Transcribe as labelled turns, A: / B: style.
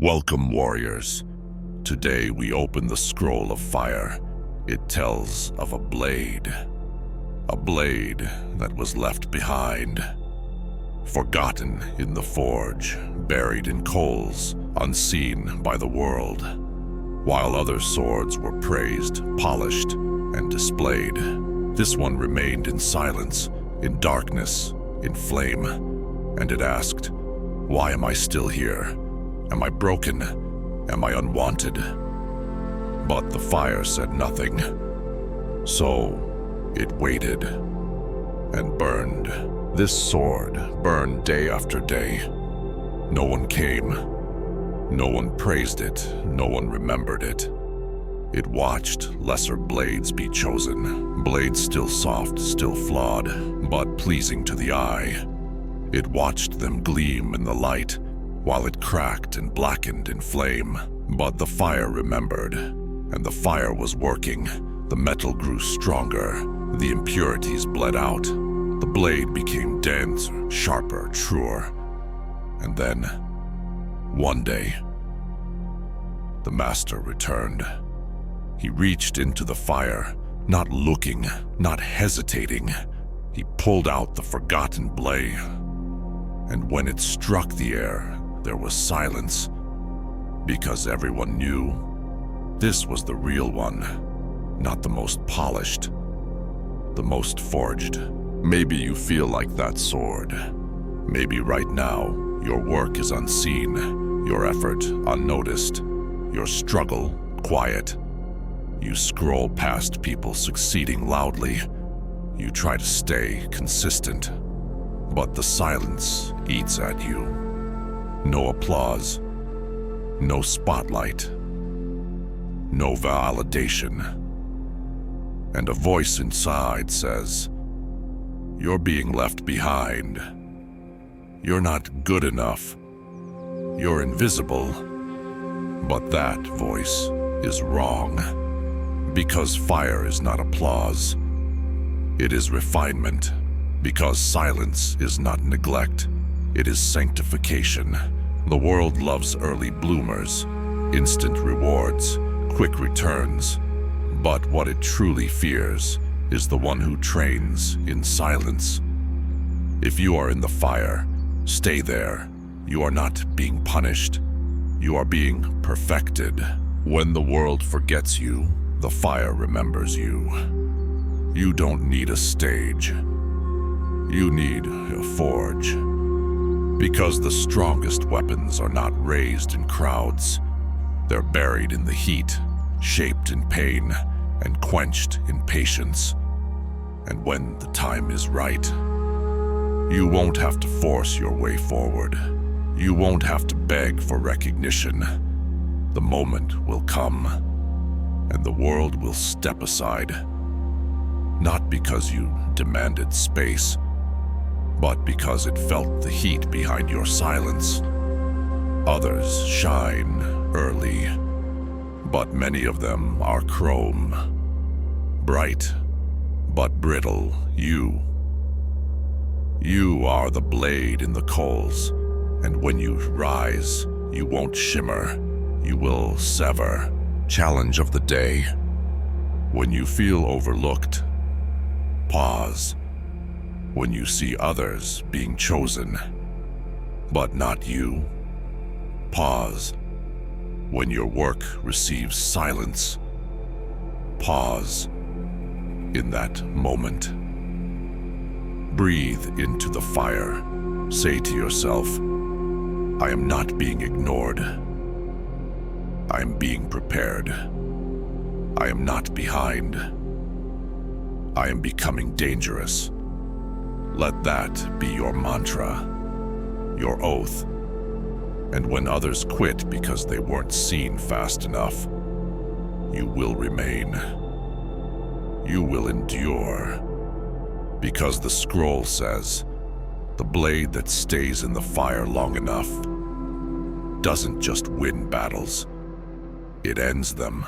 A: Welcome, warriors. Today we open the scroll of fire. It tells of a blade that was left behind, forgotten in the forge, buried in coals, unseen by the world. While other swords were praised, polished, and displayed, this one remained in silence, in darkness, in flame, and it asked, "Why am I still here? Am I broken? Am I unwanted?" But the fire said nothing. So it waited and burned. This sword burned day after day. No one came. No one praised it. No one remembered it. It watched lesser blades be chosen, blades still soft, still flawed, but pleasing to the eye. It watched them gleam in the light, while it cracked and blackened in flame. But the fire remembered, and the fire was working. The metal grew stronger, the impurities bled out. The blade became denser, sharper, truer. And then, one day, the master returned. He reached into the fire, not looking, not hesitating. He pulled out the forgotten blade, and when it struck the air, there was silence, because everyone knew this was the real one, not the most polished, the most forged. Maybe you feel like that sword. Maybe right now, your work is unseen, your effort unnoticed, your struggle quiet. You scroll past people succeeding loudly. You try to stay consistent, but the silence eats at you. No applause, no spotlight, no validation. And a voice inside says, "You're being left behind. You're not good enough. You're invisible." But that voice is wrong, because fire is not applause. It is refinement, because silence is not neglect. It is sanctification. The world loves early bloomers, instant rewards, quick returns. But what it truly fears is the one who trains in silence. If you are in the fire, stay there. You are not being punished. You are being perfected. When the world forgets you, the fire remembers you. You don't need a stage. You need a forge. Because the strongest weapons are not raised in crowds. They're buried in the heat, shaped in pain, and quenched in patience. And when the time is right, you won't have to force your way forward. You won't have to beg for recognition. The moment will come, and the world will step aside. Not because you demanded space, but because it felt the heat behind your silence. Others shine early, but many of them are chrome. Bright, but brittle. You are the blade in the coals, and when you rise, you won't shimmer, you will sever. Challenge of the day. When you feel overlooked, pause. When you see others being chosen, but not you, pause. When your work receives silence, pause. In that moment, breathe into the fire. Say to yourself, "I am not being ignored. I am being prepared. I am not behind. I am becoming dangerous." Let that be your mantra, your oath. And when others quit because they weren't seen fast enough, you will remain. You will endure. Because the scroll says, the blade that stays in the fire long enough doesn't just win battles, it ends them.